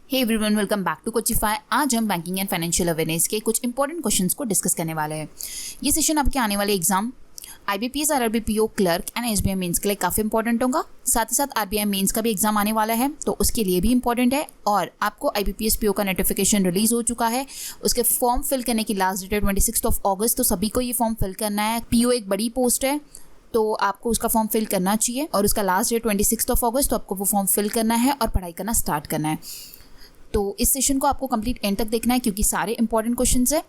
Hey everyone, welcome back to Coachify. आज हम banking and financial awareness के कुछ इंपॉर्टेंट क्वेश्चंस को डिस्कस करने वाले हैं। ये सेशन आपके आने वाले exam IBPS RRB PO clerk and SBI mains के लिए काफ़ी इंपॉर्टेंट होगा। साथ ही साथ RBI मेंस का भी एग्जाम आने वाला है, तो उसके लिए भी इंपॉर्टेंट है। और आपको IBPS PO का नोटिफिकेशन रिलीज हो चुका है। उसके फॉर्म फिल करने की लास्ट डेट है 26 अगस्त, तो सभी को ये फॉर्म फिल करना है। PO एक बड़ी पोस्ट है, तो आपको उसका फॉर्म फिल करना चाहिए और उसका लास्ट डेट 26 अगस्त, तो आपको वो फॉर्म फिल करना है और पढ़ाई करना स्टार्ट करना है। तो इस सेशन को आपको कंप्लीट एंड तक देखना है क्योंकि सारे इंपॉर्टेंट क्वेश्चंस है।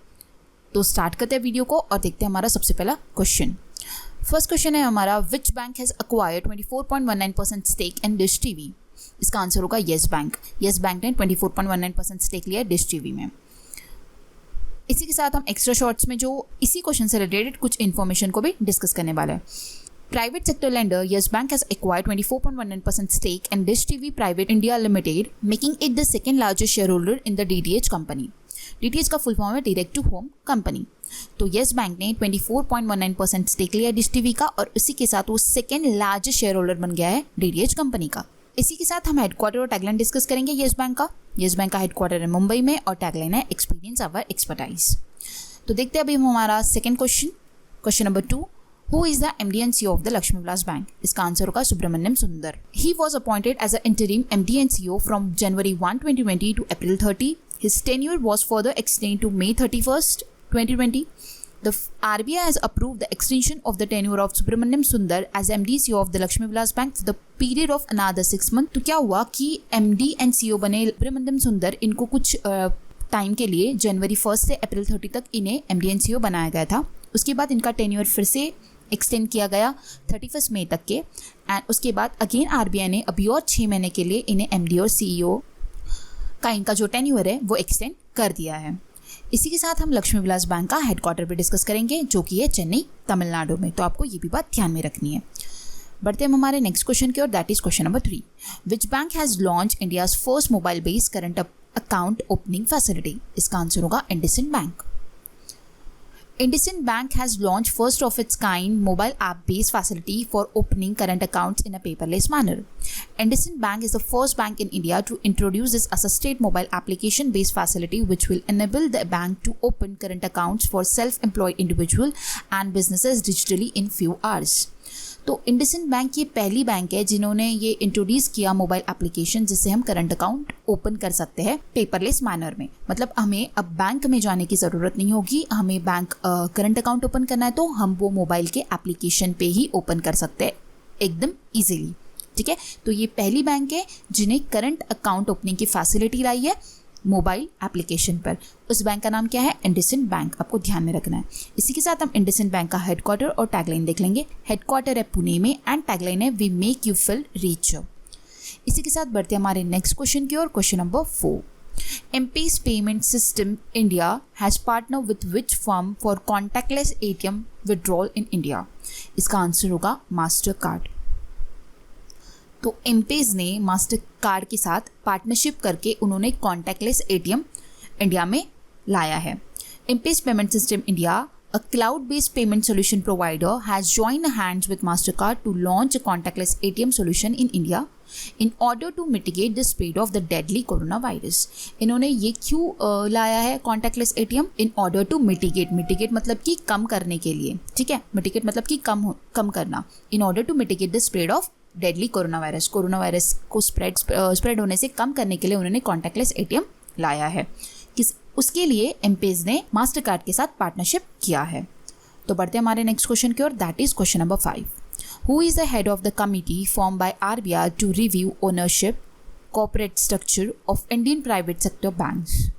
तो स्टार्ट करते हैं वीडियो को और देखते हैं हमारा सबसे पहला क्वेश्चन। फर्स्ट क्वेश्चन है हमारा, which bank has acquired 24.19% stake in Dish TV. इसका आंसर होगा येस बैंक। येस बैंक ने 24.19% स्टेक लिया है डिश टीवी में। इसी के साथ हम एक्स्ट्रा शॉर्ट्स में जो इसी क्वेश्चन से रिलेटेड कुछ इन्फॉर्मेशन को भी डिस्कस करने वाले हैं। Private sector lender Yes Bank has acquired 24.19% stake in Dish TV Private India Limited, making it the second largest shareholder in the DTH company. DTH का फुल फॉर्म है direct to home company. तो yes Bank ने 24.19% stake लिया dish TV का और इसी के साथ वो सेकेंड लार्जेस्ट शेयर होल्डर बन गया है DTH कंपनी का। इसी के साथ हम हेडक्वार्टर और टैगलाइन डिस्कस करेंगे येस बैंक का। येस बैंक का हेडक्वार्टर है मुंबई में और टैगलाइन है एक्सपीरियंस अवर एक्सपर्टाइज। तो देखते हैं अभी हम हमारा second question number 2। Who is the MD and CEO of the Lakshmi Vilas Bank? इसका आंसर होगा सुब्रमण्यम सुंदर। He was appointed as an interim MD and CEO from January 1, 2020 to April 30. His tenure was further extended to May 31st, 2020. The RBI has approved the extension of the tenure of Subramaniam Sundar as MD CEO of the Lakshmi Vilas Bank for the period of another 6 months. तो क्या हुआ कि MD and CEO बने सुब्रमण्यम सुंदर, इनको कुछ time के लिए जनवरी 1 से अप्रैल 30 तक इन्हें MD and CEO बनाया गया था। उसके बाद इनका टेन्योर फिर से एक्सटेंड किया गया 31 मई तक के। एंड उसके बाद अगेन RBI ने अभी और 6 महीने के लिए इन्हें MD और CEO का इनका जो टेन्योर है वो एक्सटेंड कर दिया है। इसी के साथ हम लक्ष्मी विलास बैंक का हेडक्वार्टर भी डिस्कस करेंगे जो कि है चेन्नई, तमिलनाडु में। तो आपको ये भी बात ध्यान में रखनी है। बढ़ते हम हमारे नेक्स्ट क्वेश्चन की ओर, that is question number 3। Which bank has launch India's first mobile based current account opening facility. इसका आंसर होगा IndusInd bank. IndusInd Bank has launched first of its kind mobile app-based facility for opening current accounts in a paperless manner. IndusInd Bank is the first bank in India to introduce this assisted mobile application-based facility which will enable the bank to open current accounts for self-employed individual and businesses digitally in few hours. तो IndusInd bank ये पहली bank है जिन्होंने ये introduce किया mobile application जिससे हम current account open कर सकते हैं पेपरलेस मैनर में। मतलब हमें अब बैंक में जाने की ज़रूरत नहीं होगी। हमें बैंक करंट अकाउंट ओपन करना है तो हम वो मोबाइल के एप्लीकेशन पे ही ओपन कर सकते हैं एकदम ईजिली। ठीक है, तो ये पहली बैंक है जिन्हें करंट अकाउंट ओपनिंग की फैसिलिटी लाई है मोबाइल एप्लीकेशन पर। उस बैंक का नाम क्या है? IndusInd bank. आपको ध्यान में रखना है। इसी के साथ हम IndusInd बैंक का हेडक्वार्टर और टैगलाइन देख लेंगे। हेडक्वार्टर है पुणे में एंड टैगलाइन है we make you feel rich. इसी के साथ बढ़ते हैं हमारे नेक्स्ट क्वेश्चन की ओर, question number 4। M-Pay's payment system India has partner with which firm for contactless ATM withdrawal in India. इसका आंसर होगा मास्टर कार्ड। तो M-Pay's ने मास्टर कार्ड के साथ पार्टनरशिप करके उन्होंने कॉन्टैक्टलेस ATM इंडिया में लाया है। M-Pay's payment system India, a cloud-based payment solution provider, has joined hands with Mastercard to launch a contactless ATM solution in India in order to mitigate the spread of the deadly coronavirus. इन्होंने ये क्यों लाया है contactless ATM? In order to mitigate मतलब कि कम करने के लिए। ठीक है, मिटिगेट मतलब कि कम करना। In order to mitigate the spread of deadly corona virus को स्प्रेड होने से कम करने के लिए उन्होंने कॉन्टैक्टलेस ATM लाया है। उसके लिए M-Pay's ने मास्टर कार्ड के साथ पार्टनरशिप किया है। तो बढ़ते हैं हमारे नेक्स्ट क्वेश्चन की ओर, that is question number 5। Who is the head of the committee form by RBI to review ownership corporate structure of Indian private sector banks.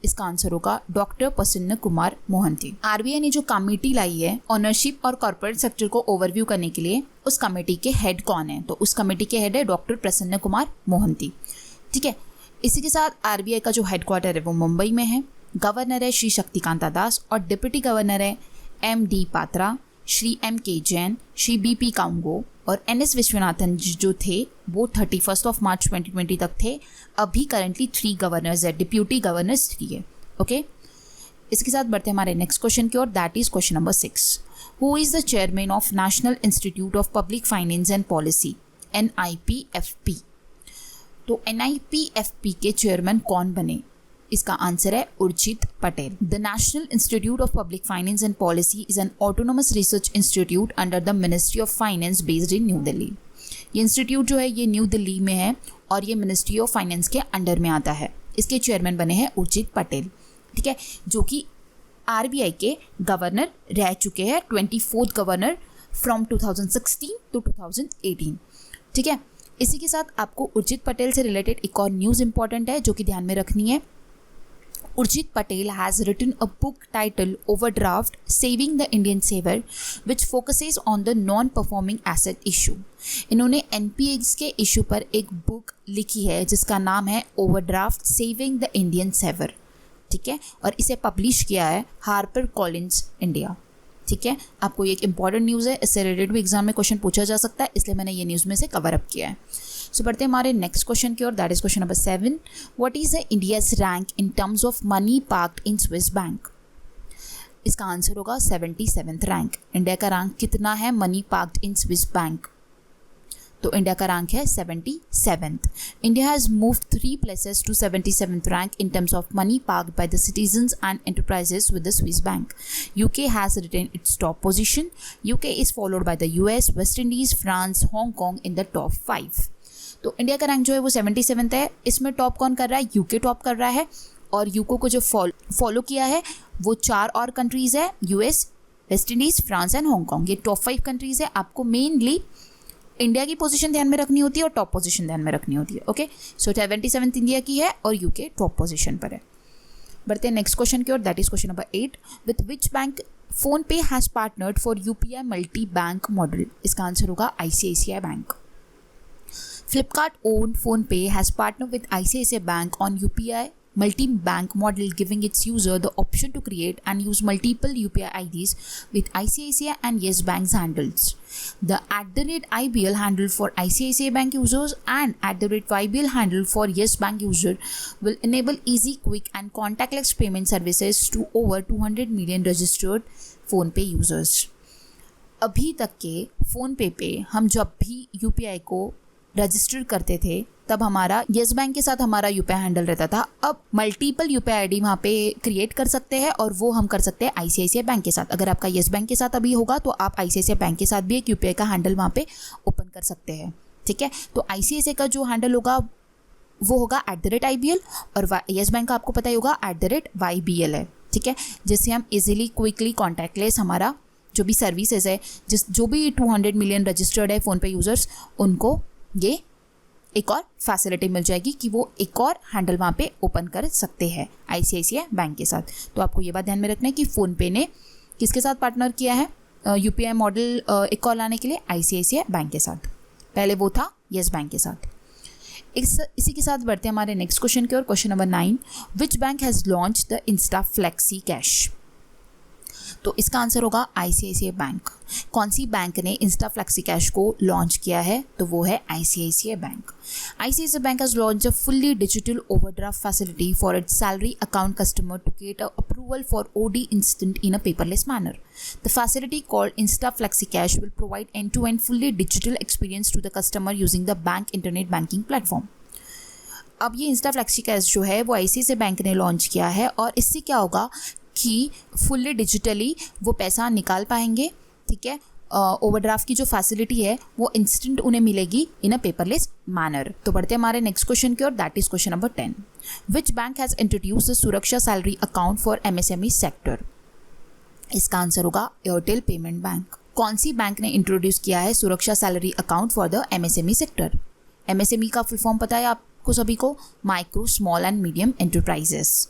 इसका आंसर होगा डॉक्टर प्रसन्न कुमार मोहंती। RBI ने जो कमेटी लाई है ओनरशिप और corporate sector को overview करने के लिए, उस कमेटी के हेड कौन है? तो उस कमेटी के हेड है डॉक्टर प्रसन्न कुमार मोहंती। ठीक है, इसी के साथ RBI का जो हेडक्वार्टर है वो मुंबई में है। गवर्नर है श्री शक्तिकांता दास और डिप्टी गवर्नर है MD Patra, Shri MK Jain, Shri BP काउंगो और NS विश्वनाथन जो थे वो 31 मार्च 2020 तक थे। अभी करंटली 3 गवर्नर्स है, डिप्यूटी गवर्नर्स 3 है। ओके, इसके साथ बढ़ते हैं हमारे नेक्स्ट क्वेश्चन की ओर, that is question number 6। Who is the chairman of national institute of public finance and policy NIPFP। तो NIPFP के चेयरमैन कौन बने? इसका आंसर है Urjit Patel. The national institute of public finance and policy is an autonomous research institute under the ministry of finance based in new Delhi. ये institute जो है ये न्यू दिल्ली में है और ये मिनिस्ट्री ऑफ फाइनेंस के अंडर में आता है। इसके चेयरमैन बने हैं उर्जित पटेल, ठीक है, जो कि RBI के गवर्नर रह चुके हैं, 24th गवर्नर फ्रॉम 2016 टू 2018, ठीक है। इसी के साथ आपको उर्जित पटेल से रिलेटेड एक और न्यूज़ इंपॉर्टेंट है जो कि ध्यान में रखनी है। Urjit Patel has written a book titled Overdraft Saving the Indian Saver, which focuses on the non-performing asset issue. इन्होंने NPAs के इशू पर एक बुक लिखी है जिसका नाम है Overdraft Saving the Indian Saver, ठीक है, और इसे पब्लिश किया है हार्पर कॉलिंस इंडिया, ठीक है। आपको ये एक इंपॉर्टेंट न्यूज़ है, इससे रिलेटेड भी एग्जाम में क्वेश्चन पूछा जा सकता है, इसलिए मैंने ये न्यूज़ में से कवर अप किया है। सो बढ़ते हैं हमारे नेक्स्ट क्वेश्चन की ओर, that is question number 7। What is the India's rank in terms of money parked in Swiss bank? इसका आंसर होगा 77th रैंक। इंडिया का रैंक कितना है money parked in Swiss bank? तो इंडिया का रैंक है 77th। India has moved 3 places to 77th rank in terms of money parked by the citizens and enterprises with the Swiss bank. UK has retained its top position. UK is followed by the US, West Indies, France, Hong Kong in the top 5. तो India का rank जो है वो 77th है। इसमें top कौन कर रहा है? UK टॉप कर रहा है, और यूको को जो फॉलो किया है वो 4 और कंट्रीज़ है, US, West Indies, France and Hong Kong. ये टॉप 5 कंट्रीज़ है। आपको मेनली इंडिया की पोजीशन ध्यान में रखनी होती है और टॉप पोजीशन ध्यान में रखनी होती है। ओके, सो 77th इंडिया की है और यूके टॉप पोजीशन पर है। बढ़ते हैं नेक्स्ट क्वेश्चन की ओर, that is question number 8। With which bank PhonePe has partnered for UPI multi bank model? इसका आंसर होगा ICICI bank. Flipkart owned PhonePe has partnered with ICICI Bank on UPI multi-bank model, giving its user the option to create and use multiple UPI IDs with ICICI and Yes Bank's handles. The @IBL handle for ICICI Bank users and @YBL handle for Yes Bank user will enable easy, quick and contactless payment services to over 200 million registered PhonePe users. अभी तक के PhonePe पे हम जब भी UPI को register करते थे तब हमारा येस बैंक के साथ हमारा UPI हैंडल रहता था। अब मल्टीपल UPI ID वहाँ पे क्रिएट कर सकते हैं और वो हम कर सकते हैं ICICI बैंक के साथ। अगर आपका येस बैंक के साथ अभी होगा तो आप ICICI बैंक के साथ भी एक UPI का हैंडल वहाँ पे ओपन कर सकते हैं, ठीक है। तो ICICI का जो हैंडल होगा वो होगा @IBL और येस बैंक का आपको पता ही होगा @YBL है, ठीक है, जिससे हम इजीली क्विकली कॉन्टैक्टलेस हमारा जो भी सर्विसेज है, जो भी 200 मिलियन रजिस्टर्ड है फ़ोनपे यूज़र्स, उनको ये एक और फैसिलिटी मिल जाएगी कि वो एक और हैंडल वहाँ पे ओपन कर सकते हैं ICICI बैंक के साथ। तो आपको ये बात ध्यान में रखना है कि फ़ोनपे ने किसके साथ पार्टनर किया है UPI मॉडल एक और लाने के लिए? ICICI बैंक के साथ। पहले वो था येस बैंक के साथ। इसी के साथ बढ़ते हैं हमारे नेक्स्ट क्वेश्चन की ओर, question number 9। Which bank has launch the insta flexi cash? तो इसका आंसर होगा ICICI बैंक। कौन सी बैंक ने इंस्टा फ्लेक्सी कैश को लॉन्च किया है? तो वो है ICICI bank. ICICI bank has launch a fully digital overdraft facility for its salary account customer to get approval for OD instant in a paperless manner. The facility called Insta Flexi Cash will provide end-to-end fully digital experience to the customer using the bank internet banking platform. अब ये Insta flexi cash जो है वो ICICI bank ने launch किया है और इससे क्या होगा कि फुल्ली डिजिटली वो पैसा निकाल पाएंगे, ठीक है। ओवरड्राफ्ट की जो फैसिलिटी है वो इंस्टेंट उन्हें मिलेगी इन अ पेपरलेस मैनर। तो बढ़ते हैं हमारे नेक्स्ट क्वेश्चन की ओर, that is question number 10। Which bank has introduce the Suraksha salary account for MSME sector? इसका आंसर होगा एयरटेल पेमेंट बैंक। कौन सी बैंक ने इंट्रोड्यूस किया है Suraksha salary account for the MSME sector? MSME का फुल फॉर्म पता है आपको सभी को? Micro small and medium enterprises.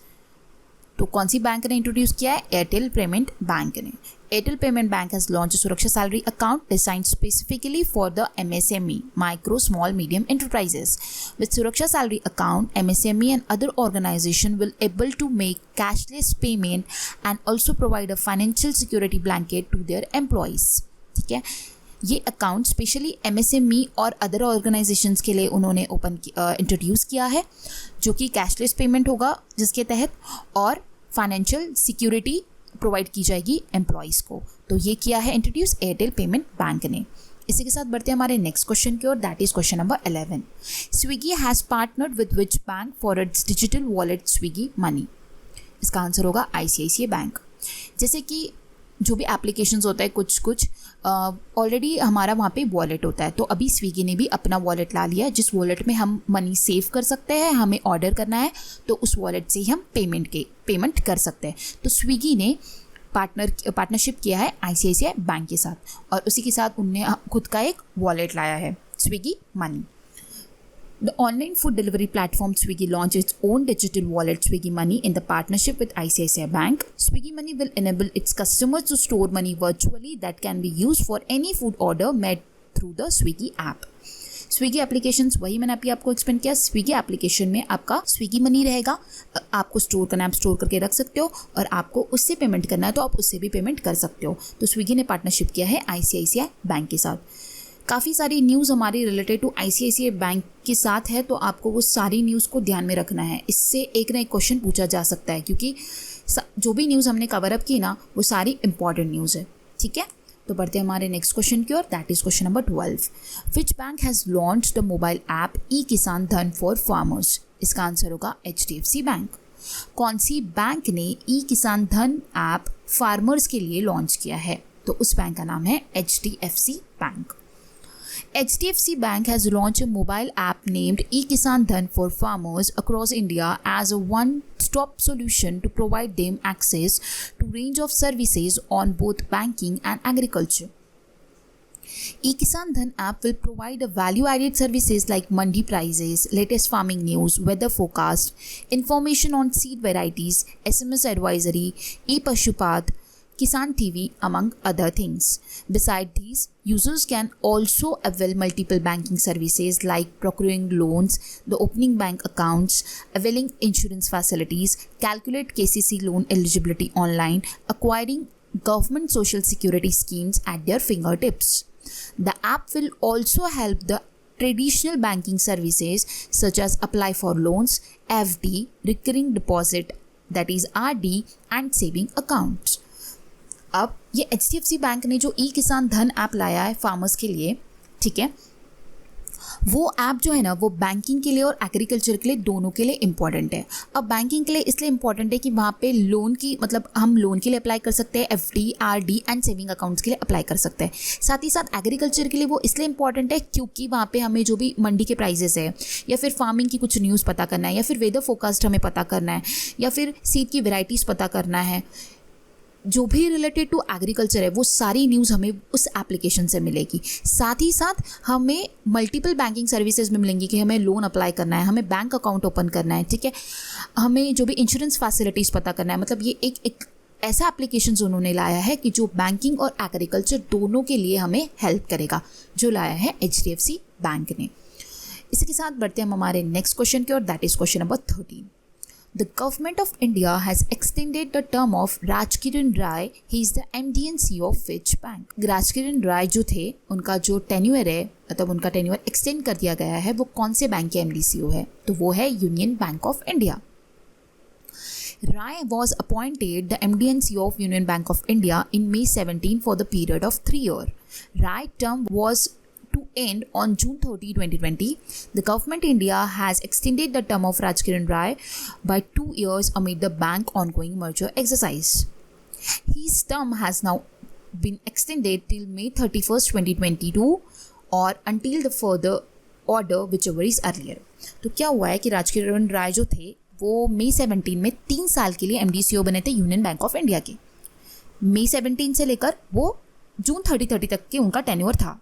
तो कौन सी बैंक ने इंट्रोड्यूस किया है? एयरटेल पेमेंट बैंक ने। Airtel payment bank has launch सुरक्षा salary account designed specifically for the MSME, micro small medium enterprises. With सुरक्षा salary account, MSME and other organization will able to make cashless payment and also provide a financial security blanket to their employees, ठीक है। ये account specially MSME और other organisations के लिए उन्होंने introduce किया है, जो कि कैशलेस पेमेंट होगा जिसके तहत, और फाइनेंशियल सिक्योरिटी प्रोवाइड की जाएगी एम्प्लॉयज़ को। तो ये किया है इंट्रोड्यूस एयरटेल पेमेंट बैंक ने। इसी के साथ बढ़ते हैं हमारे नेक्स्ट क्वेश्चन की ओर, that is question number 11. Swiggy has partnered with which bank for its digital wallet Swiggy money? इसका आंसर होगा ICICI बैंक. जैसे कि जो भी एप्लीकेशंस होता है कुछ ऑलरेडी हमारा वहाँ पे वॉलेट होता है, तो अभी स्विगी ने भी अपना वॉलेट ला लिया है जिस वॉलेट में हम मनी सेव कर सकते हैं. हमें ऑर्डर करना है तो उस वॉलेट से ही हम पेमेंट कर सकते हैं. तो स्विगी ने पार्टनरशिप किया है ICICI बैंक के साथ और उसी के साथ उनने खुद का एक वॉलेट लाया है, Swiggy money. The online food delivery platform Swiggy launched its own digital wallet Swiggy Money in the partnership with ICICI Bank. Swiggy Money will enable its customers to store money virtually that can be used for any food order made through the Swiggy app. Swiggy applications वही मैंने अभी आपको explain किया. Swiggy application में आपका Swiggy money रहेगा, आपको store करना है आप स्टोर करके रख सकते हो और आपको उससे पेमेंट करना है तो आप उससे भी पेमेंट कर सकते हो. तो स्विगी ने पार्टनरशिप किया है ICICI बैंक के साथ. काफ़ी सारी न्यूज़ हमारी रिलेटेड टू ICICI बैंक के साथ है, तो आपको वो सारी न्यूज़ को ध्यान में रखना है. इससे एक ना एक क्वेश्चन पूछा जा सकता है क्योंकि जो भी न्यूज़ हमने कवर अप की ना वो सारी इंपॉर्टेंट न्यूज़ है. ठीक है, तो बढ़ते हैं हमारे नेक्स्ट क्वेश्चन की ओर, that is question number 12. Which bank has launched the mobile app e Kisan Dhan for farmers? इसका आंसर होगा HDFC बैंक. कौन सी बैंक ने ई-किसान धन ऐप फार्मर्स के लिए लॉन्च किया है? तो उस बैंक का नाम है HDFC bank. HDFC Bank has launched a mobile app named E-Kisan Dhan for farmers across India as a one-stop solution to provide them access to range of services on both banking and agriculture. E-Kisan Dhan app will provide a value-added services like mandi prices, latest farming news, weather forecast, information on seed varieties, SMS advisory, e-Pashupath, Kisan TV, among other things. Besides these, users can also avail multiple banking services like procuring loans, the opening bank accounts, availing insurance facilities, calculate KCC loan eligibility online, acquiring government social security schemes at their fingertips. The app will also help the traditional banking services such as apply for loans, FD, recurring deposit, that is RD, and saving accounts. अब ये HDFC bank ने जो ई-किसान धन app लाया है farmers के लिए, ठीक है, वो ऐप जो है ना वो बैंकिंग के लिए और एग्रीकल्चर के लिए दोनों के लिए इंपॉर्टेंट है. अब बैंकिंग के लिए इसलिए इंपॉर्टेंट है कि वहाँ पे लोन की मतलब हम लोन के लिए अप्लाई कर सकते हैं, FD, RD and saving accounts के लिए अप्लाई कर सकते हैं. साथ ही साथ एग्रीकल्चर के लिए वो इसलिए इंपॉर्टेंट है क्योंकि वहाँ पे हमें जो भी मंडी के प्राइजेस है या फिर फार्मिंग की कुछ न्यूज़ पता करना है या फिर वेदर फोरकास्ट हमें पता करना है या फिर सीड की वेराइटीज़ पता करना है, जो भी रिलेटेड टू एग्रीकल्चर है वो सारी न्यूज़ हमें उस एप्लीकेशन से मिलेगी. साथ ही साथ हमें मल्टीपल बैंकिंग सर्विसेज में मिलेंगी कि हमें लोन अप्लाई करना है, हमें बैंक अकाउंट ओपन करना है, ठीक है, हमें जो भी इंश्योरेंस फैसिलिटीज़ पता करना है. मतलब ये एक ऐसा एप्लीकेशन उन्होंने लाया है कि जो बैंकिंग और एग्रीकल्चर दोनों के लिए हमें हेल्प करेगा, जो लाया है HDFC बैंक ने. इसी के साथ बढ़ते हैं हम हमारे नेक्स्ट क्वेश्चन की ओर, that is question number 13. The government of India has extended the term of Rajkiran Rai. He is the MD and CEO of which bank? Rajkiran Rai जो थे उनका जो टेन्योर है मतलब उनका टेन्योर एक्सटेंड कर दिया गया है वो कौन से बैंक के MD CEO है? तो वो है union bank of India. Rai was appointed the MD and CEO of Union Bank of India in May 17 for the period of 3 years. Rai term was to end on June 30, 2020. The government India has extended the term of Rajkiran Rai by 2 years amid the bank ongoing merger exercise. His term has now been extended till May 31st, 2022 or until the further order whichever is earlier. तो क्या हुआ है कि राजकिरण राय जो थे वो May 17 में 3 साल के लिए MD CEO बने थे यूनियन बैंक ऑफ इंडिया के. May 17 से लेकर वो June 30 तक के उनका टेन्योर था.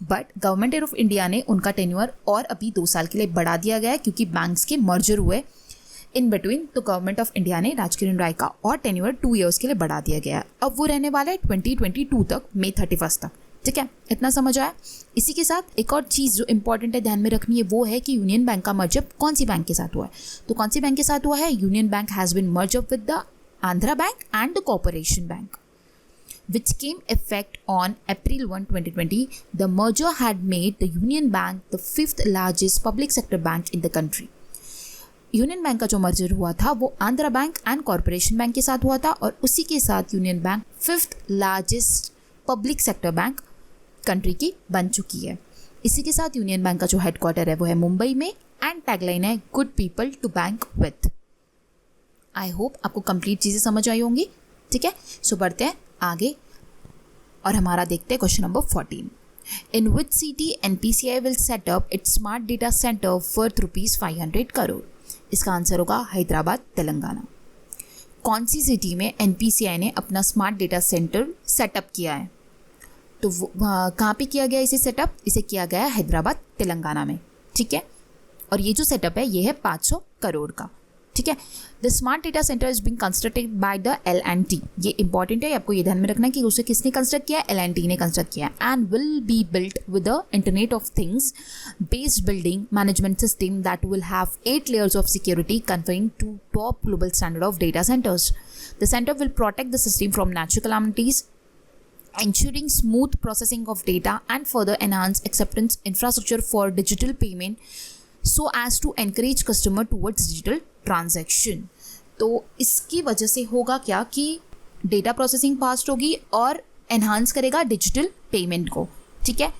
बट गवर्नमेंट ऑफ इंडिया ने उनका टेन्योर और अभी 2 साल के लिए बढ़ा दिया गया है क्योंकि बैंक्स के मर्जर हुए इन बिटवीन. तो गवर्नमेंट ऑफ इंडिया ने राजकिरण राय का और टेन्योर 2 इयर्स के लिए बढ़ा दिया गया है. अब वो रहने वाला है 2022 तक, May 31 तक. ठीक है, इतना समझ आया. इसी के साथ एक और चीज़ जो इंपॉर्टेंट है ध्यान में रखनी है वो है कि यूनियन बैंक का मर्जर कौन सी बैंक के साथ हुआ है. तो कौन सी बैंक के साथ हुआ है? Union bank has been merge up with the Andhra bank and the corporation bank, which came effect on April 1, 2020. The merger had made the Union Bank the 5th largest public sector bank in the country. Union bank का जो merger हुआ था वो Andhra bank and corporation bank के साथ हुआ था और उसी के साथ union bank 5th largest public sector bank country की बन चुकी है। इसी के साथ यूनियन बैंक का जो हेडक्वार्टर है वो है मुंबई में एंड टैगलाइन है good people to bank with. I hope आपको कंप्लीट चीज़ें समझ आई होंगी। ठीक है, सो बढ़ते हैं आगे और हमारा देखते हैं question number 14। In which city NPCI will set up it's smart data centre worth ₹500 crore. इसका आंसर होगा हैदराबाद, तेलंगाना। कौन सी सिटी में NPCI ने अपना स्मार्ट डेटा सेंटर सेटअप किया है? तो वो कहाँ पे किया गया इसे सेटअप? इसे किया गया हैदराबाद, तेलंगाना में। ठीक है, और ये जो सेटअप है ये है 500 करोड़ का। ठीक है, the smart data centre is being constructed by the L&T। ये इंपॉर्टेंट है, आपको ये ध्यान में रखना है कि उसे किसने कंस्ट्रक्ट किया है? L&T ने कंस्ट्रक्ट किया है। And will be built with the internet of things based building management system that will have 8 layers of security conferring to top global standard of data centers. The center will protect the system from natural calamities, ensuring smooth processing of data and further enhance acceptance infrastructure for digital payment so as to encourage customer towards digital transaction। तो इसकी वजह से होगा क्या कि data processing fast होगी और enhance करेगा डिजिटल पेमेंट को। ठीक है,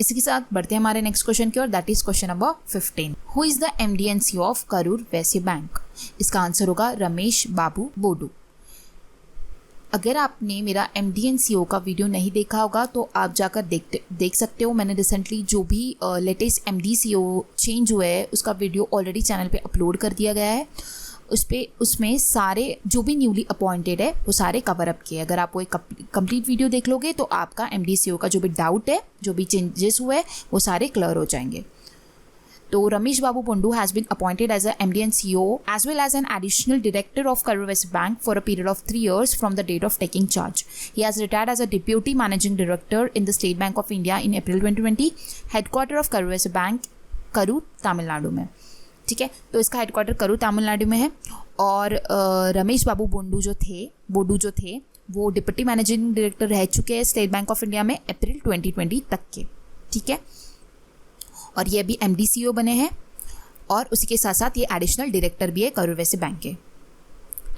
इसी के साथ बढ़ते हैं हमारे नेक्स्ट क्वेश्चन की ओर, that is question number 15। Who is the MD and CEO of Karur Vysya bank? इसका आंसर होगा रमेश बाबू बोडू। अगर आपने मेरा MD and CEO का वीडियो नहीं देखा होगा तो आप जाकर देख सकते हो। मैंने रिसेंटली जो भी लेटेस्ट MD CEO चेंज हुए हैं उसका वीडियो ऑलरेडी चैनल पे अपलोड कर दिया गया है। उसमें सारे जो भी न्यूली अपॉइंटेड है वो सारे कवर अप किए। अगर आप वो एक कंप्लीट वीडियो देख लोगे तो आपका MD CEO का जो भी डाउट है, जो भी चेंजेस हुए वो सारे क्लियर हो जाएंगे। तो Ramesh Babu Pondu has been appointed as a MD and CEO as well as an additional director of Karur Vysya Bank for a period of 3 years from the date of taking charge. He has retired as a deputy managing director in the State Bank of India in April 2020, headquarter of Karur Vysya Bank, Karur, Tamil Nadu में। ठीक है, तो इसका headquarter Karur Tamil Nadu में है। और रमेश बाबू बोडू जो थे वो डिप्टी मैनेजिंग डायरेक्टर रह चुके हैं स्टेट बैंक ऑफ इंडिया में अप्रैल 2020 तक के। ठीक है, और ये अभी MD CEO बने हैं और उसी के साथ साथ ये एडिशनल डायरेक्टर भी है करूर वैश्य बैंक के।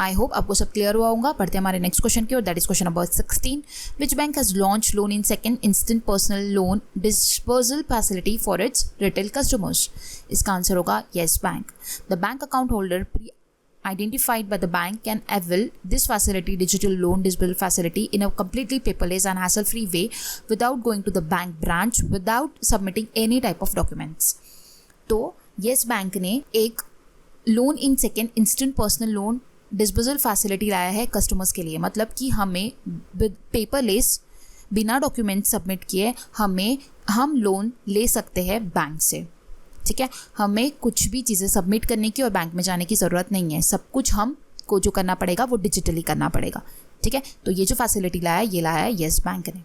आई होप आपको सब क्लियर हुआ होगा। बढ़ते हैं हमारे नेक्स्ट क्वेश्चन की ओर, that is question number 16। Which bank has launch loan in second instant personal loan dispersal facility for its retail customers? इसका आंसर होगा Yes bank. The bank account holder identified by the bank can avail this facility, digital loan disbursal facility, in a completely paperless and hassle-free way without going to the bank branch, without submitting any type of documents. तो yes Bank ने एक loan in second instant personal loan disbursal facility लाया है customers के लिए। मतलब कि हमें पेपरलेस, बिना डॉक्यूमेंट सबमिट किए हम लोन ले सकते हैं बैंक से। ठीक है, हमें कुछ भी चीज़ें सबमिट करने की और बैंक में जाने की ज़रूरत नहीं है। सब कुछ हमको जो करना पड़ेगा वो डिजिटली करना पड़ेगा। ठीक है, तो ये जो फैसिलिटी लाया है येस बैंक ने।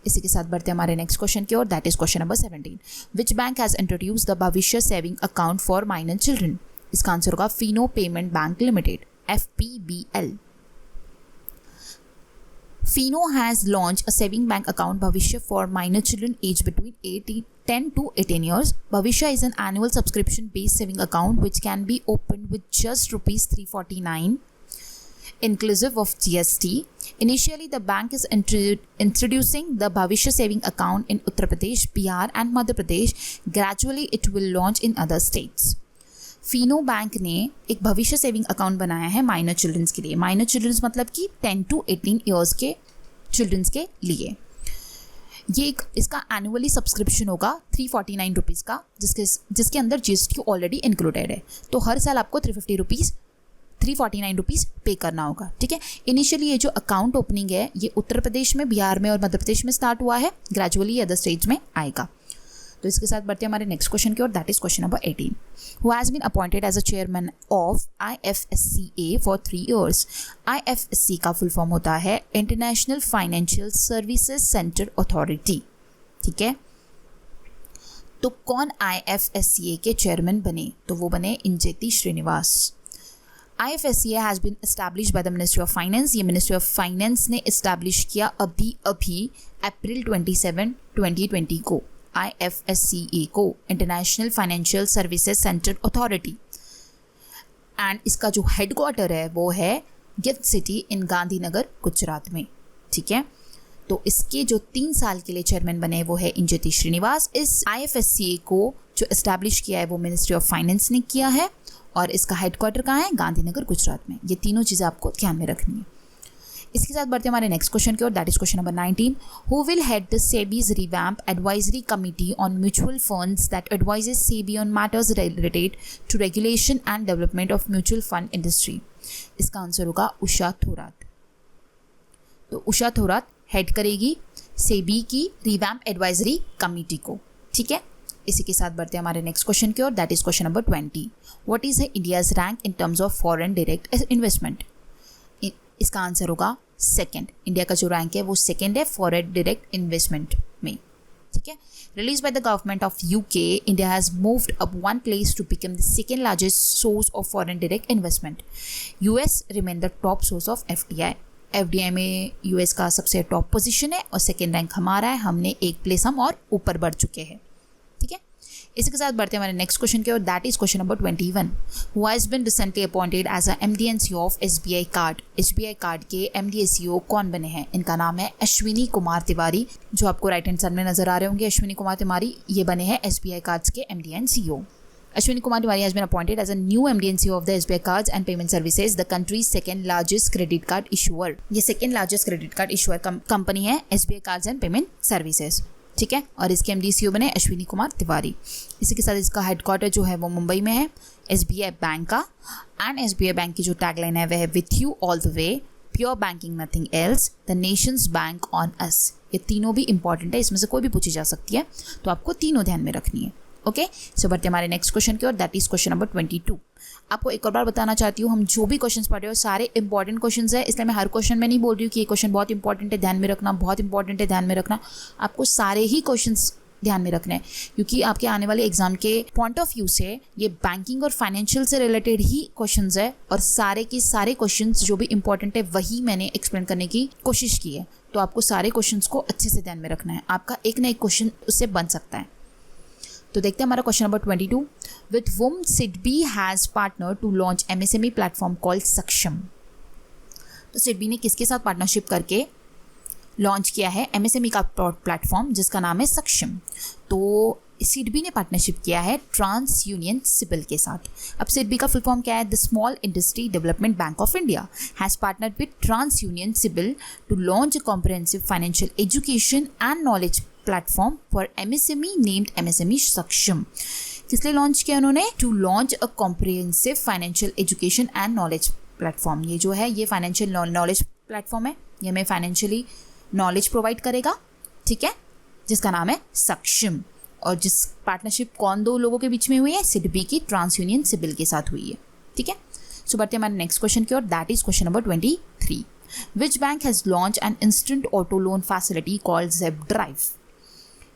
इसी के साथ बढ़ते हैं हमारे नेक्स्ट क्वेश्चन की ओर, that is question number 17। Which bank has introduce the Bhavishya saving account for minor children? इसका आंसर होगा Fino payment bank limited, FPBL। Fino has launched a saving bank account Bhavishya for minor children aged between 10 to 18 years. Bhavishya is an annual subscription based saving account which can be opened with just ₹349 inclusive of GST. Initially, the bank is introducing the Bhavishya saving account in Uttar Pradesh, Bihar and Madhya Pradesh. Gradually, it will launch in other states. Fino bank ने एक भविष्य saving account बनाया है minor children's के लिए। Minor children's मतलब कि 10 to 18 years के चिल्ड्रंस के लिए। ये एक इसका एनुअली सब्सक्रिप्शन होगा ₹349 का, जिसके अंदर GST ऑलरेडी इंक्लूडेड है। तो हर साल आपको ₹349 पे करना होगा। ठीक है, इनिशियली ये जो अकाउंट ओपनिंग है ये उत्तर प्रदेश में, बिहार में और मध्य प्रदेश में स्टार्ट हुआ है। ग्रेजुअली अदर स्टेट्स में आएगा। तो इसके साथ बढ़ते हैं हमारे नेक्स्ट क्वेश्चन की ओर, that is question number 18। Who has been appointed as a chairman of IFSCA for 3 years? IFSC का फुल फॉर्म होता है international financial services centre authority. ठीक है, तो कौन IFSCA के चेयरमैन बने? तो वो बने Injeti Srinivas. IFSCA has been establish by the ministry of finance. ये मिनिस्ट्री ऑफ फाइनेंस ने एस्टैब्लिश किया अभी अप्रैल 27, 2020 को IFSCA को, international financial services centre authority. And इसका जो हेडक्वार्टर है वो है GIFT City in Gandhinagar, Gujarat में। ठीक है, तो इसके जो 3 साल के लिए चेयरमैन बने वो है इंजेति श्रीनिवास। इस IFSCA को जो एस्टैब्लिश किया है वो मिनिस्ट्री ऑफ फाइनेंस ने किया है और इसका हेडक्वार्टर कहाँ है? गांधीनगर, गुजरात में। ये तीनों चीज़ें आपको ध्यान में रखनी है। इसके साथ बढ़ते हैं हमारे नेक्स्ट क्वेश्चन की ओर, that is question number 19। Who will head the SEBI's revamp advisory committee on mutual funds that advises SEBI on matters related to regulation and development of mutual fund industry? इसका answer होगा उषा थोरात। तो Usha Thorat head करेगी सेबी की revamp advisory committee को, ठीक है। इसी के साथ बढ़ते हैं हमारे नेक्स्ट क्वेश्चन की ओर, that is question number 20। What is India's rank in terms of foreign direct investment? इसका आंसर होगा सेकंड। इंडिया का जो रैंक है वो सेकंड है फॉरेन डायरेक्ट इन्वेस्टमेंट में, ठीक है। Release by the government of UK, India has moved up 1 place to become the second largest source of foreign direct investment. US remain the top source of FDI में US का सबसे top position है और second rank हमारा है। हमने 1 place हम और ऊपर बढ़ चुके हैं, ठीक है। इसी के साथ बढ़ते हैं हमारे नेक्स्ट क्वेश्चन की ओर, that is question number 21। Who has been recently appointed as a MD and CEO of SBI card? SBI card के MD CEO कौन बने हैं? इनका नाम है अश्विनी कुमार तिवारी। जो आपको राइट हैंड साइड में नजर आ रहे होंगे अश्विनी कुमार तिवारी, ये बने हैं SBI कार्ड्स के MD and CEO। Ashwini Kumar Tiwari has been appointed as a new MD and CEO of the SBI Cards and Payment Services, the country's second largest credit card issuer. ये second largest credit card issuer company है SBI Cards and Payment Services, ठीक है। और इसके MD CEO बने अश्विनी कुमार तिवारी। इसी के साथ इसका हेडक्वार्टर जो है वो मुंबई में है SBI बैंक का। एंड SBI बैंक की जो टैगलाइन है वह है with you all the way, pure banking nothing else, the Nations bank on us. ये तीनों भी इंपॉर्टेंट है, इसमें से कोई भी पूछी जा सकती है, तो आपको तीनों ध्यान में रखनी है, ओके। सो बढ़ते हमारे नेक्स्ट क्वेश्चन की ओर, दैट इज क्वेश्चन नंबर 22। आपको एक और बार बताना चाहती हूँ, हम जो भी क्वेश्चंस पढ़ रहे हो सारे इंपॉर्टेंट क्वेश्चंस है, इसलिए मैं हर क्वेश्चन में नहीं बोल रही हूँ कि ये क्वेश्चन बहुत इंपॉर्टेंट है ध्यान में रखना, बहुत इंपॉर्टेंट है ध्यान में रखना। आपको सारे ही क्वेश्चंस ध्यान में रखना है, क्योंकि आपके आने वाले एग्जाम के पॉइंट ऑफ व्यू से ये बैंकिंग और फाइनेंशियल से रिलेटेड ही क्वेश्चंस है और सारे के सारे क्वेश्चंस जो भी इंपॉर्टेंट है वही मैंने एक्सप्लेन करने की कोशिश की है। तो आपको सारे क्वेश्चंस को अच्छे से ध्यान में रखना है, आपका एक ना एक क्वेश्चन उससे बन सकता है। तो देखते हैं हमारा question number 22। With whom SIDBI has partner to launch MSME platform called Saksham? तो सिडबी ने किसके साथ पार्टनरशिप करके लॉन्च किया है MSME का प्लेटफॉर्म जिसका नाम है सक्षम? तो सिडबी ने पार्टनरशिप किया है ट्रांस यूनियन सिबिल के साथ। अब सिडबी का फुल फॉर्म क्या है? The small industry development bank of India has partnered with TransUnion CIBIL to launch a comprehensive financial education and knowledge platform for MSME named MSME Saksham. किस लिए लॉन्च किया उन्होंने? To launch a comprehensive financial education and knowledge platform. ये जो है ये financial knowledge platform है, ये हमें फाइनेंशियली नॉलेज प्रोवाइड करेगा, ठीक है, जिसका नाम है सक्षम। और जिस पार्टनरशिप कौन दो लोगों के बीच में हुई है? सिडबी की ट्रांस यूनियन सिबिल के साथ हुई है, ठीक है। सो बढ़ते हैं हमारे नेक्स्ट क्वेश्चन की ओर, that is question number 23। Which bank has launch an instant auto loan facility called zip drive?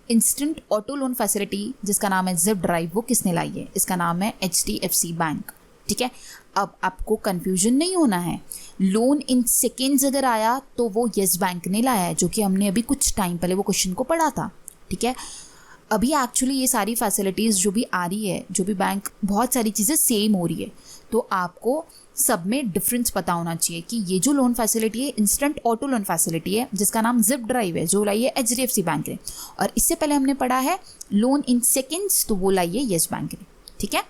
Instant auto loan facility जिसका नाम है ज़ेब ड्राइव वो किसने लाई है? इसका नाम है HDFC बैंक, ठीक है। अब आपको कंफ्यूजन नहीं होना है, लोन इन सेकेंड्स अगर आया तो वो येस बैंक ने लाया है, जो कि हमने अभी कुछ टाइम पहले वो क्वेश्चन को पढ़ा था, ठीक है। अभी एक्चुअली ये सारी फैसिलिटीज़ जो भी आ रही है, जो भी बैंक, बहुत सारी चीज़ें सेम हो रही है, तो आपको सब में डिफरेंस पता होना चाहिए कि ये जो लोन फैसिलिटी है इंस्टेंट ऑटो लोन फैसिलिटी है जिसका नाम ज़ेब ड्राइव है, जो लाई है HDFC बैंक ने, और इससे पहले हमने पढ़ा है लोन इन सेकेंड्स, तो वो लाई है येस बैंक ने, ठीक है।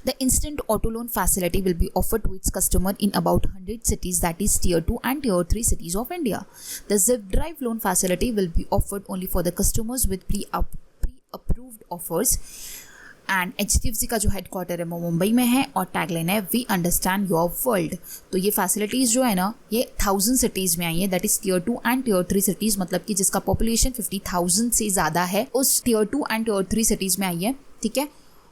The instant auto loan facility will be offered to its customer in about 100 cities, that is Tier 2 and Tier 3 cities of India. The Zip Drive loan facility will be offered only for the customers with pre-approved offers. And HDFC का जो headquarter है वो मुंबई में है और tagline है we understand your world. तो ये फैसिलिटीज़ जो है ना ये 1000 सिटीज़ में आई है, that is Tier 2 and Tier 3 cities, मतलब कि जिसका पॉपुलेशन 50,000 से ज़्यादा है उस Tier 2 एंड Tier 3 सिटीज़ में आई है, ठीक है।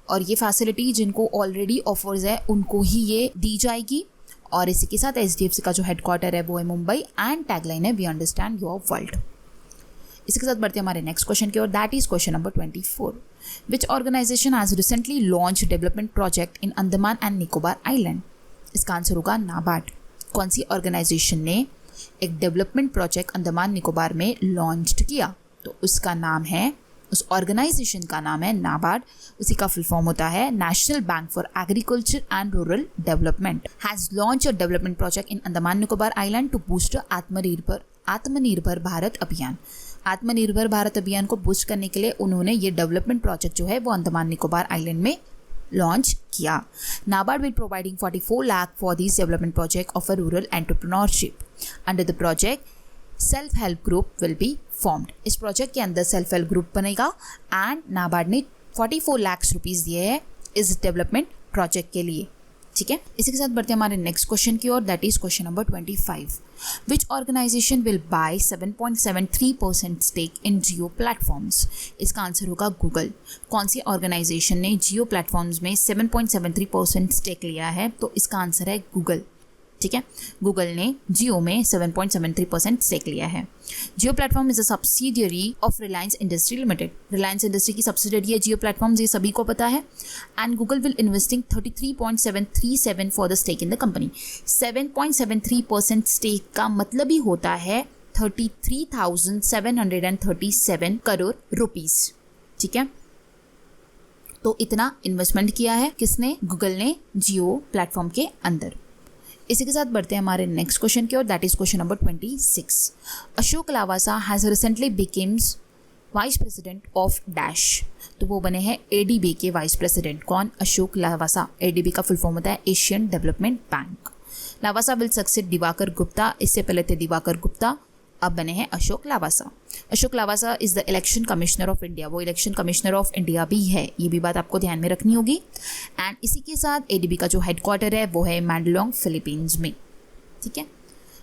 और ये फैसिलिटी जिनको ऑलरेडी ऑफर्स है उनको ही ये दी जाएगी। और इसी के साथ HDFC का जो हेडक्वार्टर है वो है मुंबई एंड टैगलाइन है वी अंडरस्टैंड योर वर्ल्ड। इसी के साथ बढ़ते हैं हमारे नेक्स्ट क्वेश्चन की ओर, that is question number 24। Which organisation has recently launch development project in Andaman and Nicobar island? इसका आंसर होगा नाबार्ड। कौन सी ऑर्गेनाइजेशन ने एक डेवलपमेंट प्रोजेक्ट अंडमान निकोबार में लॉन्च किया? तो उसका नाम है, उस ऑर्गेनाइजेशन का नाम है नाबार्ड। उसी का फुल फॉर्म होता है national bank for agriculture and rural development. Has launch a development project in Andaman Nicobar island to boost Atmanirbhar Atmanirbhar Bharat अभियान। आत्मनिर्भर भारत अभियान को बूस्ट करने के लिए उन्होंने ये डेवलपमेंट प्रोजेक्ट जो है वो अंडमान निकोबार आइलैंड में लॉन्च किया। NABARD will providing 44 lakh for this development project of a rural entrepreneurship. Under the project self help group will be formed. इस प्रोजेक्ट के अंदर सेल्फ हेल्प ग्रुप बनेगा एंड नाबार्ड ने 44 लाख रुपीज़ दिए हैं इस डेवलपमेंट प्रोजेक्ट के लिए। ठीक है, इसी के साथ बढ़ते हैं हमारे नेक्स्ट क्वेश्चन की ओर, that is question number 25। Which organisation will buy 7.73% stake in Jio platforms. इसका आंसर होगा गूगल। कौन सी ऑर्गेनाइजेशन ने जियो प्लेटफॉर्म्स में 7.73% स्टेक लिया है, तो इसका आंसर है गूगल। ठीक है, गूगल ने जियो में 7.73% स्टेक लिया है। Jio platform is a subsidiary of Reliance industry limited. Reliance industry की सब्सिडियरी है जियो प्लेटफॉर्म्स, ये सभी को पता है। And Google will investing 33.737 for the stake in the company. 7.73% stake का मतलब ही होता है 33,737 करोड़ रुपीस। ठीक है, तो इतना इन्वेस्टमेंट किया है किसने? गूगल ने जियो प्लेटफॉर्म के अंदर। इसी के साथ बढ़ते हैं हमारे नेक्स्ट क्वेश्चन की ओर, that is question number 26। Ashok Lavasa has recently becomes vice president of dash. तो वो बने हैं एडीबी के वाइस प्रेसिडेंट। कौन? अशोक लावासा। एडीबी का फुल फॉर्म होता है Asian development bank. Lavasa will succeed Diwakar Gupta. इससे पहले थे दिवाकर गुप्ता, अब बने हैं Ashok Lavasa. Ashok Lavasa is the election commissioner of India. वो इलेक्शन कमिश्नर ऑफ इंडिया भी है, ये भी बात आपको ध्यान में रखनी होगी। एंड इसी के साथ एडीबी का जो हेडक्वार्टर है वो है मैंडलोंग फिलीपींस में। ठीक है,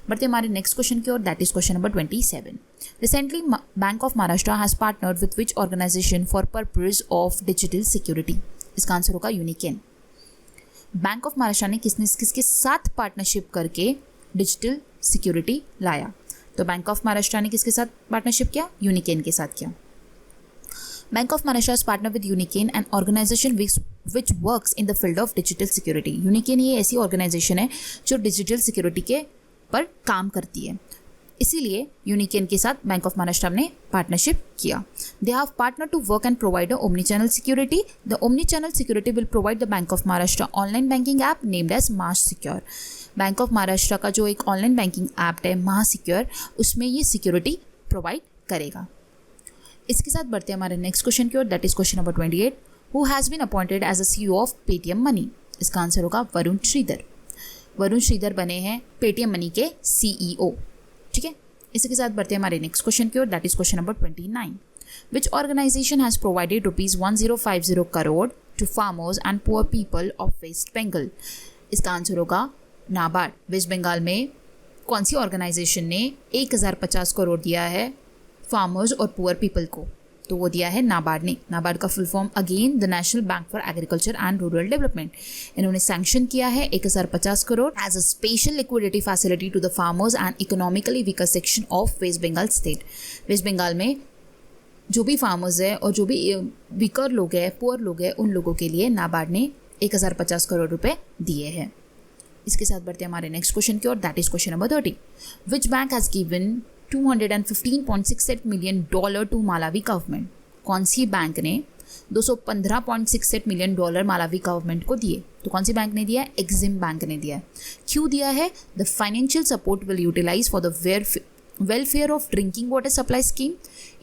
बढ़ते हमारे नेक्स्ट क्वेश्चन की ओर, that is question number 27। Recently bank of Maharashtra has partnered with which organisation for purpose of digital security. इसका आंसर होगा यूनिकेन। बैंक ऑफ महाराष्ट्र ने किसके साथ पार्टनरशिप करके डिजिटल सिक्योरिटी लाया? तो बैंक ऑफ महाराष्ट्र ने किसके साथ पार्टनरशिप किया? यूनिकेन के साथ किया। Bank of Maharashtra has partnered with यूनिकेन, an organization which works in the field of digital security। यूनिकेन ये ऐसी ऑर्गेनाइजेशन है जो डिजिटल सिक्योरिटी के पर काम करती है, इसीलिए यूनिकेन के साथ बैंक ऑफ महाराष्ट्र ने पार्टनरशिप किया। They have partner to work and provide omni channel security. The omni channel security will provide the bank of Maharashtra online banking app named as Mahasecure. Bank of Maharashtra का जो एक ऑनलाइन बैंकिंग ऐप है महासिक्योर, उसमें ये security provide करेगा। इसके साथ बढ़ते हैं हमारे नेक्स्ट क्वेश्चन की ओर, that is question number 28। Who has been appointed as a CEO of Paytm money. इसका आंसर होगा वरुण श्रीधर। वरुण श्रीधर बने हैं पेटीएम मनी के CEO। ठीक है, इसी के साथ बढ़ते हैं हमारे नेक्स्ट क्वेश्चन की ओर, that is question number 29। Which organisation has provided ₹1050 crore to farmers and poor people of waste Bengal. इसका आंसर होगा नाबार्ड। वेस्ट बंगाल में कौन सी ऑर्गेनाइजेशन ने 1050 करोड़ दिया है फार्मर्स और पुअर पीपल को? तो वो दिया है नाबार्ड ने। नाबार्ड का full form again the national bank for agriculture and rural development. इन्होंने सैंक्शन किया है 1050 crore as a special liquidity facility to the farmers and economically weaker section of waste Bengal state. West Bengal में जो भी फार्मर्स है और जो भी वीकर लोग हैं, पुअर लोग हैं, उन लोगों के लिए नाबार्ड ने 1050 करोड़ रुपए दिए हैं। इसके साथ बढ़ते हैं हमारे नेक्स्ट क्वेश्चन की ओर, that is question number 30। Which bank has given $215.68 million to Malawi government. कौन सी बैंक ने $215.68 मिलियन मालावी गवर्नमेंट को दिए? तो कौन सी बैंक ने दिया है? एक्सिम बैंक ने दिया है। क्यों दिया है? The financial support will utilize for the welfare of drinking water supply scheme,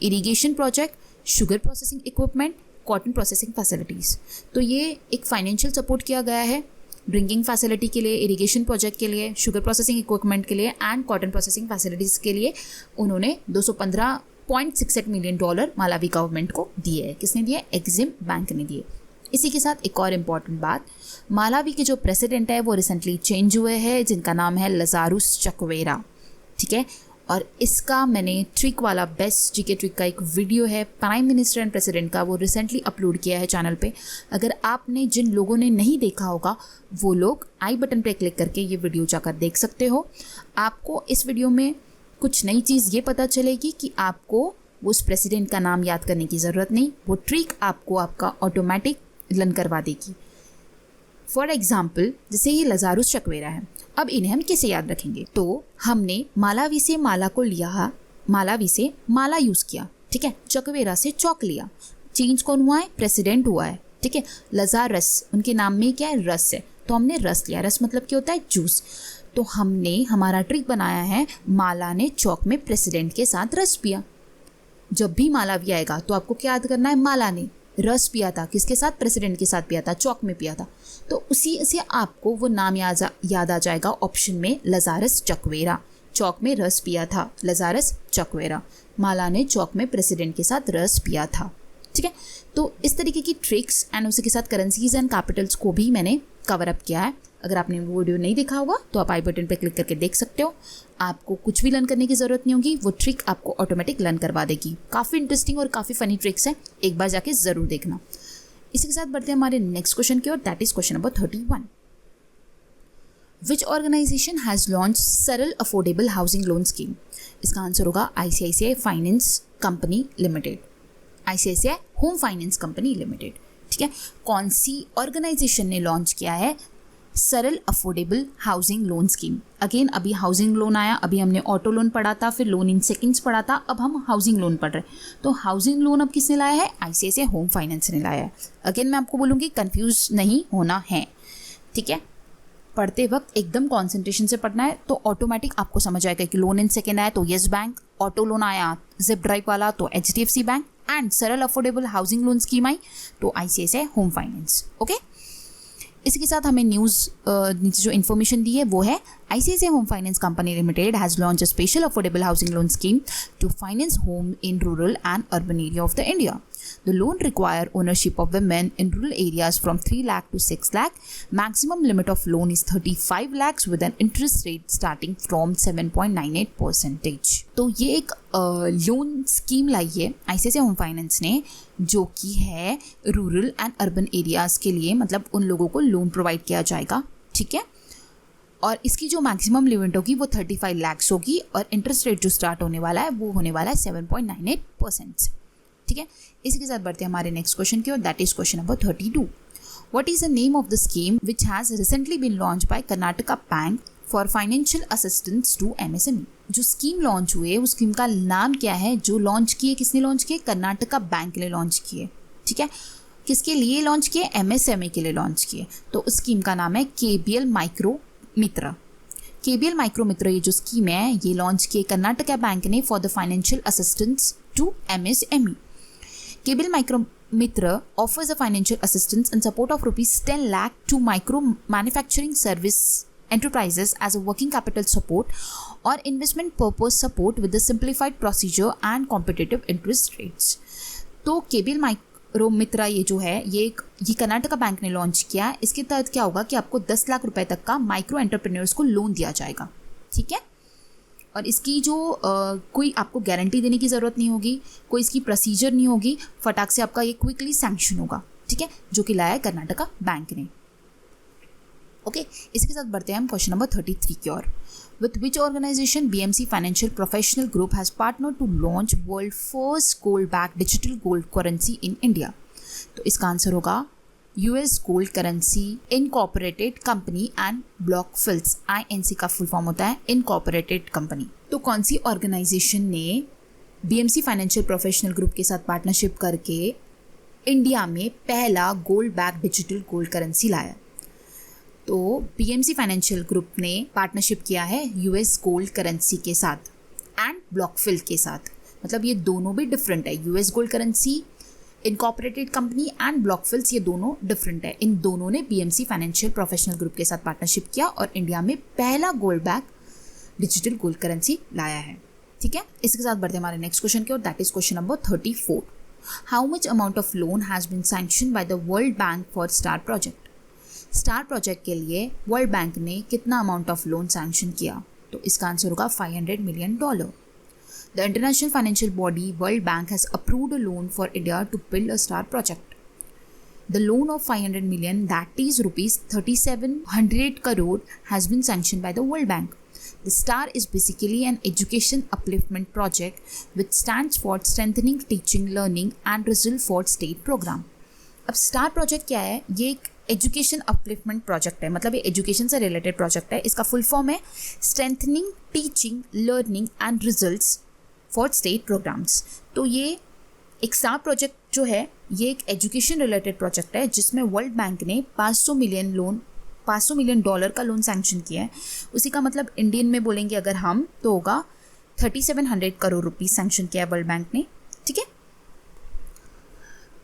irrigation project, sugar processing equipment, cotton processing facilities. तो ये एक फाइनेंशियल सपोर्ट किया गया है ड्रिंकिंग फैसिलिटी के लिए, इरिगेशन प्रोजेक्ट के लिए, शुगर प्रोसेसिंग इक्विपमेंट के लिए एंड कॉटन प्रोसेसिंग फैसिलिटीज़ के लिए उन्होंने $215.68 मिलियन मालावी गवर्नमेंट को दिए है। किसने दिए? एक्सिम बैंक ने दिए। इसी के साथ एक और इम्पॉर्टेंट बात, मालावी के जो प्रेसिडेंट है वो रिसेंटली चेंज हुए हैं, जिनका नाम है लजारुस चक्वेरा। ठीक है, और इसका मैंने ट्रिक वाला बेस्ट जीके ट्रिक का एक वीडियो है प्राइम मिनिस्टर एंड प्रेसिडेंट का, वो रिसेंटली अपलोड किया है चैनल पे। अगर आपने, जिन लोगों ने नहीं देखा होगा, वो लोग आई बटन पे क्लिक करके ये वीडियो जाकर देख सकते हो। आपको इस वीडियो में कुछ नई चीज़ ये पता चलेगी कि आपको उस प्रेसिडेंट का नाम याद करने की ज़रूरत नहीं, वो ट्रिक आपको आपका ऑटोमेटिक लर्न करवा देगी। फॉर एग्जाम्पल, जैसे ये लजारुस चक्वेरा है, अब इन्हें हम कैसे याद रखेंगे? तो हमने मालावी से माला को लिया, मालावी से माला यूज़ किया, ठीक है, चक्वेरा से चौक लिया, चेंज कौन हुआ है? प्रेसिडेंट हुआ है, ठीक है। लजारस, उनके नाम में क्या है? रस है, तो हमने रस लिया। रस मतलब क्या होता है? जूस। तो हमने हमारा ट्रिक बनाया है, माला ने चौक में प्रेसिडेंट के साथ रस पिया। जब भी माला भी आएगा तो आपको क्या याद करना है? माला ने रस पिया था। किसके साथ? प्रेसिडेंट के साथ पिया था, चौक में पिया था। तो उसी से आपको वो नाम याद आ जाएगा ऑप्शन में, लजारस चकवेरा। चौक में रस पिया था, लजारस चकवेरा। माला ने चौक में प्रेसिडेंट के साथ रस पिया था। ठीक है, तो इस तरीके की ट्रिक्स एंड उसी के साथ करेंसीज एंड कैपिटल्स को भी मैंने कवर अप किया है। अगर आपने वो वीडियो नहीं देखा होगा तो आप आई बटन पे क्लिक करके देख सकते हो। आपको कुछ भी लर्न करने की ज़रूरत नहीं होगी, वो ट्रिक आपको ऑटोमेटिक लर्न करवा देगी। काफ़ी इंटरेस्टिंग और काफ़ी फनी ट्रिक्स है, एक बार जाके ज़रूर देखना। इसी के साथ बढ़ते हैं हमारे नेक्स्ट क्वेश्चन की ओर, that is question number 31। Which organisation has launch Saral affordable housing loan scheme? इसका आंसर होगा ICICI finance company limited, ICICI home finance company limited. ठीक है, कौन सी ऑर्गेनाइजेशन ने लॉन्च किया है सरल affordable housing loan scheme? Again अभी हाउसिंग लोन आया, अभी हमने ऑटो लोन पढ़ा था, फिर लोन इन सेकंड्स पढ़ा था, अब हम हाउसिंग लोन पढ़ रहे हैं। तो हाउसिंग लोन अब किसने लाया है? ICICI होम फाइनेंस ने लाया है। अगेन मैं आपको बोलूँगी कंफ्यूज नहीं होना है। ठीक है, पढ़ते वक्त एकदम कॉन्सेंट्रेशन से पढ़ना है, तो ऑटोमेटिक आपको समझ आएगा कि लोन इन सेकंड आया तो येस बैंक, ऑटो लोन आया जिप ड्राइव वाला तो HDFC बैंक, एंड सरल अफोर्डेबल हाउसिंग लोन स्कीम आई तो ICICI होम फाइनेंस। ओके, इसके साथ हमें न्यूज़ नीचे जो इन्फॉर्मेशन दी है वो है, ICICI home finance company limited has launch a special affordable housing loan scheme to finance home in rural and urban area of the India. The loan require ownership of women in rural areas from 3 lakh to 6 lakh. Maximum limit of loan is 35 lakhs with an interest rate starting from 7.98%. तो ये एक loan scheme लाई है ICICI home finance ने, जो कि है rural and urban areas के लिए, मतलब उन लोगों को लोन प्रोवाइड किया जाएगा. ठीक है, और इसकी जो मैक्सिमम लिमिट होगी वो 35 लाख्स होगी और इंटरेस्ट रेट जो स्टार्ट होने वाला है वो होने वाला है 7.98%. ठीक है, इसी के साथ बढ़ते हैं हमारे नेक्स्ट क्वेश्चन की ओर, that is question number 32. What is the name of the scheme which has recently been launch by Karnataka bank for financial assistance to MSME? जो स्कीम लॉन्च हुई है उस स्कीम का नाम क्या है? जो लॉन्च किए, किसने लॉन्च किए? कर्नाटका बैंक ने लॉन्च किए. ठीक है, किसके लिए लॉन्च किए? MSME के लिए लॉन्च किए. तो उस स्कीम का नाम है KBL micro Mitra. KBL micro Mitra ये जो स्कीम है ये लॉन्च किए कर्नाटका बैंक ने for the financial assistance to MSME. KBL Micro Mitra offers a financial assistance and support of rupees 10 lakh to micro manufacturing service enterprises as a working capital support or investment purpose support with the simplified procedure and competitive interest rates. तो KBL Micro Mitra ये जो है ये Karnataka bank ने launch किया. इसके तहत क्या होगा कि आपको 10 लाख रुपए तक का माइक्रो एंटरप्रेन्योर्स को लोन दिया जाएगा. ठीक है, और इसकी जो कोई आपको गारंटी देने की ज़रूरत नहीं होगी, कोई इसकी प्रोसीजर नहीं होगी, फटाक से आपका ये क्विकली सैंक्शन होगा. ठीक है, जो कि लाया है कर्नाटका बैंक ने. ओके, इसके साथ बढ़ते हैं हम क्वेश्चन नंबर 33 की ओर. With which organisation BMC financial professional group has partner to launch world first gold back digital gold currency in India? तो इसका आंसर होगा US gold currency incorporated company and Blockfills. INC का full form होता है incorporated company. तो कौन सी organisation ने BMC फाइनेंशियल प्रोफेशनल ग्रुप के साथ पार्टनरशिप करके इंडिया में पहला gold back digital gold currency लाया? तो BMC फाइनेंशियल ग्रुप ने पार्टनरशिप किया है US गोल्ड करेंसी के साथ एंड ब्लॉकफिल के साथ. मतलब ये दोनों भी डिफरेंट है. US gold currency incorporated company and Blockfills ये दोनों डिफरेंट है. इन दोनों ने BMC फाइनेंशियल प्रोफेशनल ग्रुप के साथ पार्टनरशिप किया और इंडिया में पहला gold back digital gold currency लाया है. ठीक है, इसके साथ बढ़ते हमारे नेक्स्ट क्वेश्चन की ओर, that is question number 34. How much amount of loan has been sanction by the world bank for star project? Star project के लिए वर्ल्ड बैंक ने कितना अमाउंट ऑफ लोन सैंक्शन किया? तो इसका आंसर होगा $500 million. The international financial body World Bank has approved a loan for India to build a star project. The loan of 500 million, that is rupees 3700 crore, has been sanctioned by the World Bank. The STAR is basically an education upliftment project which stands for Strengthening Teaching, Learning and Result for State Program. अब star project क्या है? ये एक education upliftment project है, मतलब ये education से related project है. इसका फुल फॉर्म है strengthening teaching learning and results for state programmes. तो ये एक स्टार प्रोजेक्ट जो है ये एक एजुकेशन रिलेटेड प्रोजेक्ट है जिसमें वर्ल्ड बैंक ने 500 मिलियन लोन $500 मिलियन का लोन सैंक्शन किया है। उसी का मतलब इंडियन में बोलेंगे अगर हम तो होगा 3700 करोड़ रुपीस सैंक्शन किया है वर्ल्ड बैंक ने। ठीक है,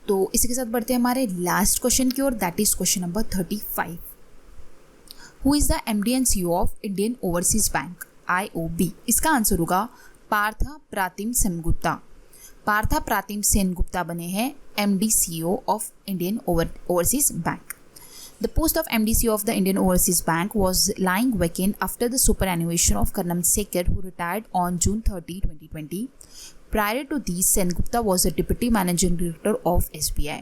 तो इसी के साथ बढ़ते हैं हमारे लास्ट क्वेश्चन की ओर, that is question number 35। Who is the MD and CEO of Indian overseas bank IOB? इसका आंसर होगा पार्था प्रातिम सेनगुप्ता। पार्था प्रातिम सेनगुप्ता बने हैं MD CEO of Indian overseas bank. The post of MD CEO of the Indian Overseas Bank was lying vacant after the superannuation of Karnam Sekar, who retired on June 30, 2020. Prior to this, Sengupta was the Deputy Managing Director of SBI.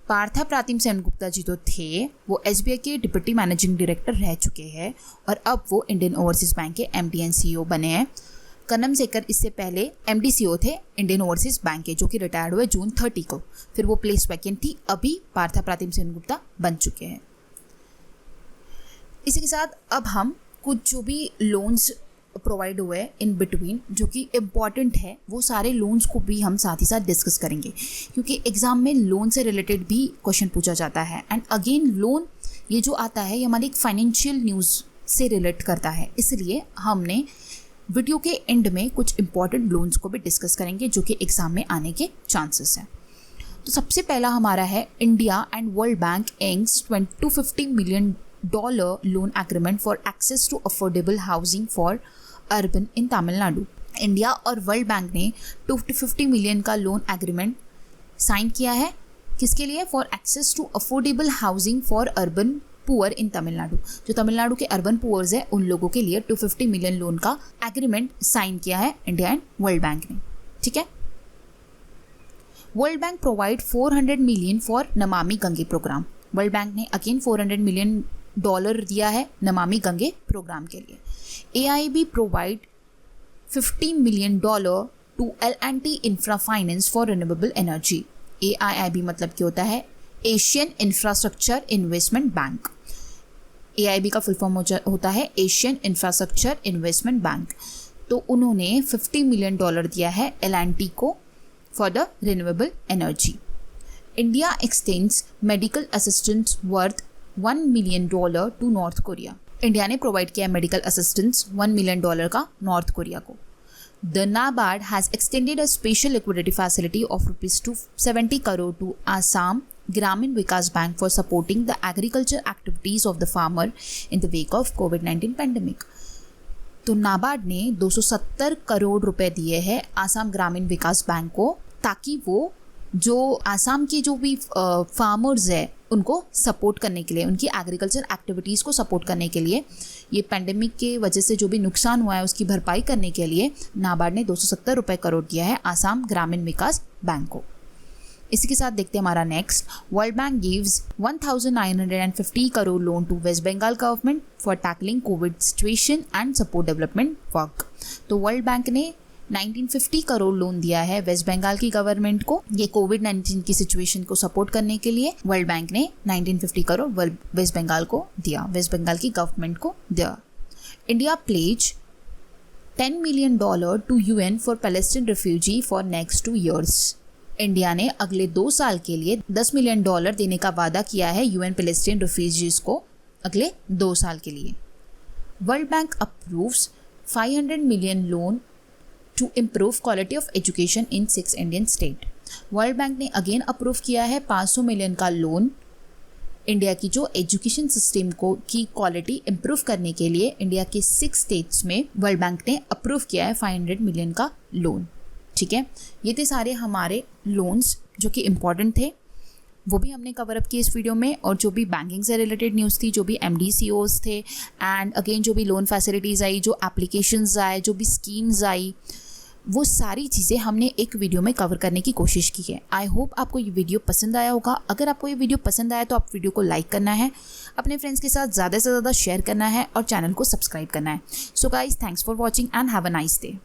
Partha Pratim Sengupta ji तो थे वो SBI के deputy managing director रह चुके हैं और अब वो इंडियन ओवरसीज बैंक के MD एंड CEO बने हैं। कर्नम सेकर इससे पहले MD CEO थे इंडियन ओवरसीज बैंक के, जो कि रिटायर्ड हुए जून 30 को। फिर वो प्लेस वैकेंट थी, अभी पार्था प्रातिम सेनगुप्ता बन चुके हैं। इसी के साथ अब हम कुछ जो भी लोन्स प्रोवाइड हुए इन बिटवीन जो कि इम्पॉर्टेंट है, वो सारे लोन्स को भी हम साथ ही साथ डिस्कस करेंगे, क्योंकि एग्जाम में लोन से रिलेटेड भी क्वेश्चन पूछा जाता है। एंड अगेन लोन ये जो आता है ये हमारी एक फाइनेंशियल न्यूज़ से रिलेट करता है, इसलिए हमने वीडियो के एंड में कुछ इंपॉर्टेंट लोन्स को भी डिस्कस करेंगे जो कि एग्जाम में आने के चांसेस हैं। तो सबसे पहला हमारा है India and World Bank inks $250 million loan agreement for access to affordable housing for urban in Tamil Nadu. India और वर्ल्ड बैंक ने $250 मिलियन का लोन एग्रीमेंट साइन किया है, किसके लिए? For access to affordable housing for urban poor in Tamil Nadu. जो तमिलनाडु के urban poors है उन लोगों के लिए 250 मिलियन लोन का एग्रीमेंट साइन किया है इंडिया एंड वर्ल्ड बैंक ने। ठीक है, World Bank provide 400 million for Namami Gange programme. World Bank ने अगेन $400 मिलियन दिया है नमामि गंगे प्रोग्राम के लिए। AIIB provide $50 million to L&T infra finance for renewable energy. AIIB मतलब क्या होता है? Asian infrastructure investment bank. AIIB का फुल फॉर्म होता है एशियन इंफ्रास्ट्रक्चर इन्वेस्टमेंट बैंक। तो उन्होंने $50 मिलियन दिया है L&T को for the renewable energy. India extends medical assistance worth $1 million to North Korea. India ने प्रोवाइड किया मेडिकल असिस्टेंस $1 मिलियन का नॉर्थ कोरिया को। The NABARD has extended a special liquidity facility of ₹270 crore to Assam Gramin Vikas Bank for supporting the agriculture activities of the farmer in the wake of COVID-19 pandemic. तो नाबार्ड ने 270 करोड़ रुपए दिए हैं आसाम ग्रामीण विकास bank को, ताकि वो जो आसाम के जो भी फार्मर्स है उनको सपोर्ट करने के लिए, उनकी एग्रीकल्चर एक्टिविटीज़ को सपोर्ट करने के लिए, ये पेंडेमिक के वजह से जो भी नुकसान हुआ है उसकी भरपाई करने के लिए नाबार्ड ने 270 करोड़ दिया है आसाम ग्रामीण विकास बैंक को। इसी के साथ देखते हैं हमारा next. World Bank gives 1950 crore loan to West Bengal government for tackling covid situation and support development work. तो वर्ल्ड बैंक ने 1950 करोड़ लोन दिया है वेस्ट बंगाल की गवर्नमेंट को, ये कोविड-19 की सिचुएशन को सपोर्ट करने के लिए वर्ल्ड बैंक ने 1950 करोड़ वेस्ट बंगाल को दिया, वेस्ट बंगाल की गवर्नमेंट को दिया। India pledge $10 million to UN for Palestine refugee for next 2 years। India ने अगले 2 साल के लिए $10 मिलियन देने का वादा किया है UN पैलेस्टाइन रिफ्यूजीज को अगले 2 साल के लिए। World Bank approves 500 million loan to improve quality of education in 6 Indian state. World Bank ने अगेन अप्रूव किया है 500 मिलियन का लोन इंडिया की जो एजुकेशन सिस्टम को की क्वालिटी इम्प्रूव करने के लिए। इंडिया के 6 स्टेट्स में वर्ल्ड बैंक ने अप्रूव किया है 500 मिलियन का लोन। ठीक है, ये थे सारे हमारे लोन्स जो कि इम्पॉर्टेंट थे, वो भी हमने कवर अप किए इस वीडियो में। और जो भी बैंकिंग से रिलेटेड न्यूज़ थी, जो भी MD CEOs थे, एंड अगेन जो भी लोन फैसिलिटीज़ आई, जो एप्लीकेशंस आए, जो भी स्कीम्स आई, वो सारी चीज़ें हमने एक वीडियो में कवर करने की कोशिश की है। आई होप आपको ये वीडियो पसंद आया होगा। अगर आपको ये वीडियो पसंद आया तो आप वीडियो को लाइक करना है, अपने फ्रेंड्स के साथ ज़्यादा से ज़्यादा शेयर करना है और चैनल को सब्सक्राइब करना है। So guys, thanks for watching and have a nice day.